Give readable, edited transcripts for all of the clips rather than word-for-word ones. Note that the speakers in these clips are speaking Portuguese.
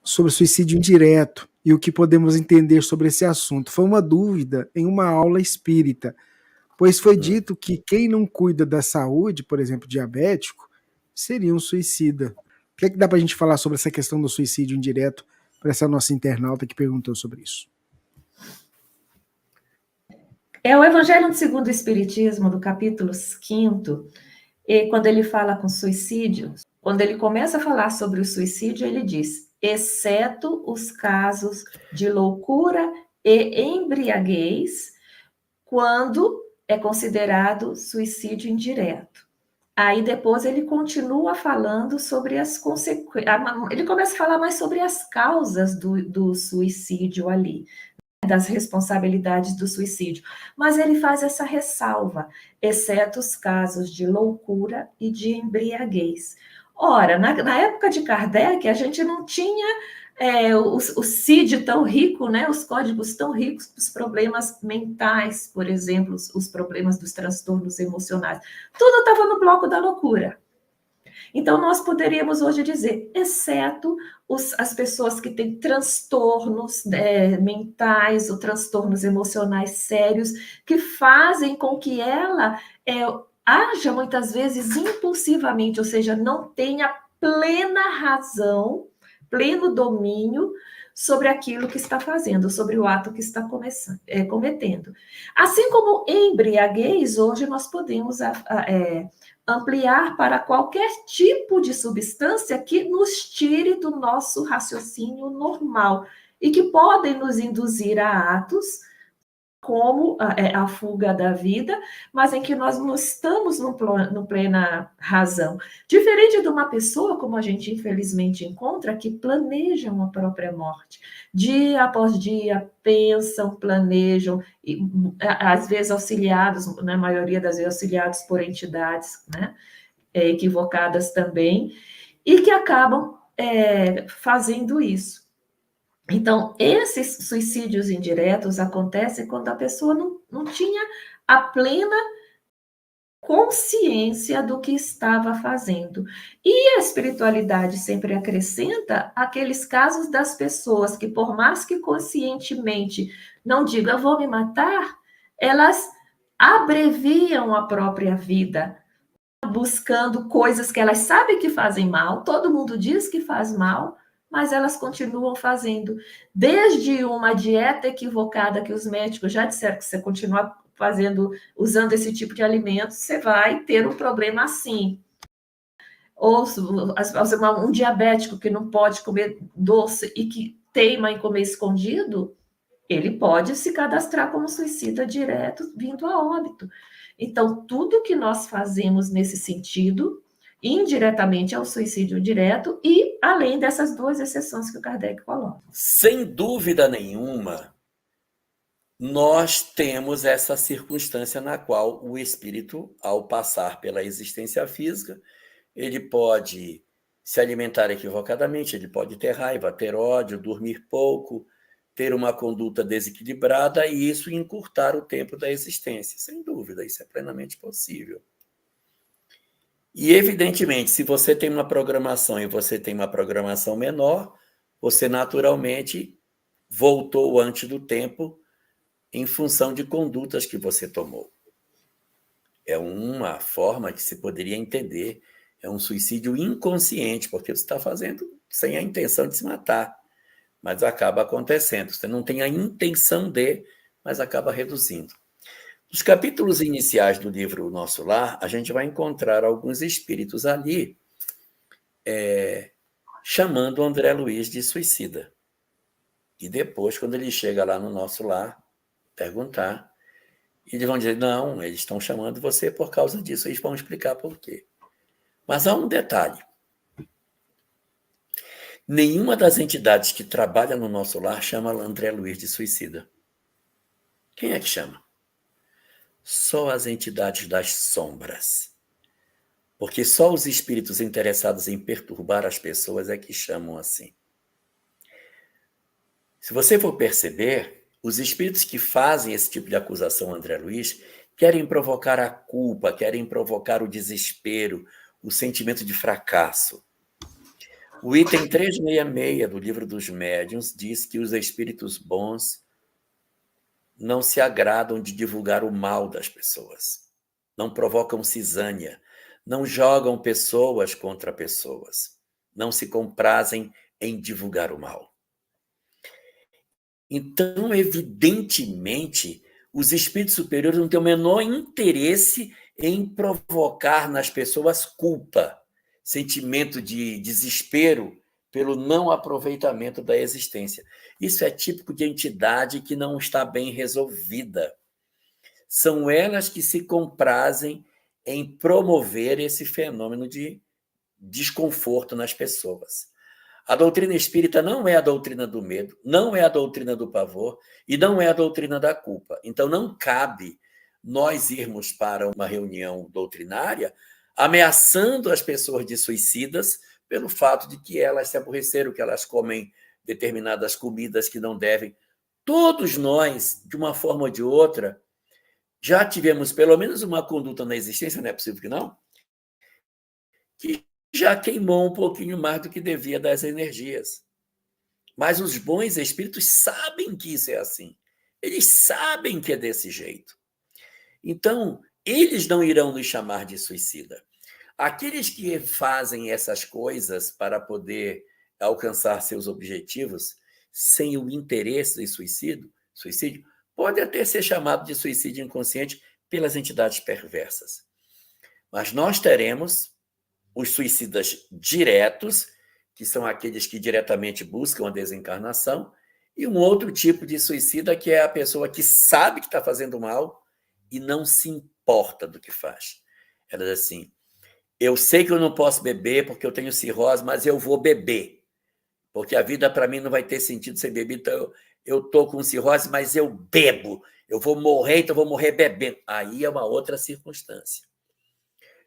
sobre suicídio indireto e o que podemos entender sobre esse assunto. Foi uma dúvida em uma aula espírita, pois foi dito que quem não cuida da saúde, por exemplo, diabético, seria um suicida. O que é que dá para a gente falar sobre essa questão do suicídio indireto para essa nossa internauta que perguntou sobre isso? É o Evangelho segundo o Espiritismo, do capítulo 5, e quando ele fala com suicídio, quando ele começa a falar sobre o suicídio, ele diz, exceto os casos de loucura e embriaguez, quando é considerado suicídio indireto. Aí depois ele continua falando sobre as consequências, ele começa a falar mais sobre as causas do suicídio ali, das responsabilidades do suicídio. Mas ele faz essa ressalva, exceto os casos de loucura e de embriaguez. Ora, na época de Kardec, a gente não tinha o CID tão rico, né, os códigos tão ricos para os problemas mentais, por exemplo, os problemas dos transtornos emocionais. Tudo estava no bloco da loucura. Então, nós poderíamos hoje dizer, exceto as pessoas que têm transtornos mentais ou transtornos emocionais sérios, que fazem com que ela haja muitas vezes impulsivamente, ou seja, não tenha plena razão, pleno domínio sobre aquilo que está fazendo, sobre o ato que está cometendo. Assim como embriaguez, hoje nós podemos ampliar para qualquer tipo de substância que nos tire do nosso raciocínio normal e que podem nos induzir a atos como a fuga da vida, mas em que nós não estamos no plena razão. Diferente de uma pessoa, como a gente infelizmente encontra, que planejam a própria morte. Dia após dia, pensam, planejam, e, às vezes auxiliados, na maioria das vezes auxiliados por entidades, né, equivocadas também, e que acabam fazendo isso. Então, esses suicídios indiretos acontecem quando a pessoa não tinha a plena consciência do que estava fazendo. E a espiritualidade sempre acrescenta aqueles casos das pessoas que, por mais que conscientemente não digam, eu vou me matar, elas abreviam a própria vida, buscando coisas que elas sabem que fazem mal, todo mundo diz que faz mal, mas elas continuam fazendo. Desde uma dieta equivocada que os médicos já disseram que você continuar usando esse tipo de alimento, você vai ter um problema assim. Ou um diabético que não pode comer doce e que teima em comer escondido, ele pode se cadastrar como suicida direto, vindo a óbito. Então, tudo que nós fazemos nesse sentido, indiretamente é o suicídio direto, e além dessas duas exceções que o Kardec coloca. Sem dúvida nenhuma, nós temos essa circunstância na qual o espírito, ao passar pela existência física, ele pode se alimentar equivocadamente, ele pode ter raiva, ter ódio, dormir pouco, ter uma conduta desequilibrada e isso encurtar o tempo da existência. Sem dúvida, isso é plenamente possível. E, evidentemente, se você tem uma programação e você tem uma programação menor, você naturalmente voltou antes do tempo em função de condutas que você tomou. É uma forma que se poderia entender, é um suicídio inconsciente, porque você está fazendo sem a intenção de se matar, mas acaba acontecendo. Você não tem a intenção de, mas acaba reduzindo. Nos capítulos iniciais do livro Nosso Lar, a gente vai encontrar alguns espíritos ali chamando André Luiz de suicida. E depois, quando ele chega lá no Nosso Lar, perguntar, eles vão dizer, não, eles estão chamando você por causa disso. Eles vão explicar por quê. Mas há um detalhe. Nenhuma das entidades que trabalha no Nosso Lar chama André Luiz de suicida. Quem é que chama? Só as entidades das sombras. Porque só os espíritos interessados em perturbar as pessoas é que chamam assim. Se você for perceber, os espíritos que fazem esse tipo de acusação a André Luiz querem provocar a culpa, querem provocar o desespero, o sentimento de fracasso. O item 366 do Livro dos Médiuns diz que os espíritos bons não se agradam de divulgar o mal das pessoas, não provocam cisânia, não jogam pessoas contra pessoas, não se comprazem em divulgar o mal. Então, evidentemente, os espíritos superiores não têm o menor interesse em provocar nas pessoas culpa, sentimento de desespero pelo não aproveitamento da existência. Isso é típico de entidade que não está bem resolvida. São elas que se comprazem em promover esse fenômeno de desconforto nas pessoas. A doutrina espírita não é a doutrina do medo, não é a doutrina do pavor e não é a doutrina da culpa. Então, não cabe nós irmos para uma reunião doutrinária ameaçando as pessoas de suicidas pelo fato de que elas se aborreceram, que elas comem determinadas comidas que não devem. Todos nós, de uma forma ou de outra, já tivemos pelo menos uma conduta na existência, não é possível que não, que já queimou um pouquinho mais do que devia das energias. Mas os bons espíritos sabem que isso é assim. Eles sabem que é desse jeito. Então, eles não irão nos chamar de suicida. Aqueles que fazem essas coisas para poder alcançar seus objetivos sem o interesse de suicídio pode até ser chamado de suicídio inconsciente pelas entidades perversas. Mas nós teremos os suicidas diretos, que são aqueles que diretamente buscam a desencarnação, e um outro tipo de suicida, que é a pessoa que sabe que está fazendo mal e não se importa do que faz. Ela diz assim, eu sei que eu não posso beber porque eu tenho cirrose, mas eu vou beber, porque a vida para mim não vai ter sentido sem beber, então eu estou com cirrose, mas eu bebo, eu vou morrer, então eu vou morrer bebendo. Aí é uma outra circunstância.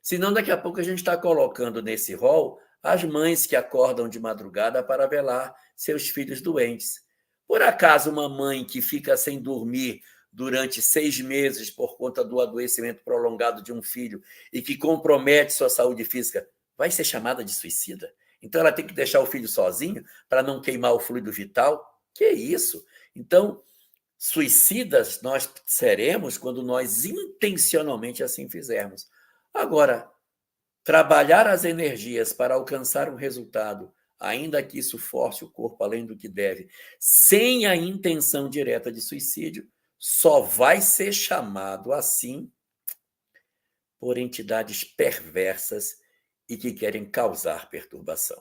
Senão, daqui a pouco a gente está colocando nesse rol as mães que acordam de madrugada para velar seus filhos doentes. Por acaso, uma mãe que fica sem dormir durante 6 meses por conta do adoecimento prolongado de um filho e que compromete sua saúde física, vai ser chamada de suicida? Então, ela tem que deixar o filho sozinho para não queimar o fluido vital? Que isso? Então, suicidas nós seremos quando nós intencionalmente assim fizermos. Agora, trabalhar as energias para alcançar um resultado, ainda que isso force o corpo além do que deve, sem a intenção direta de suicídio, só vai ser chamado assim por entidades perversas e que querem causar perturbação.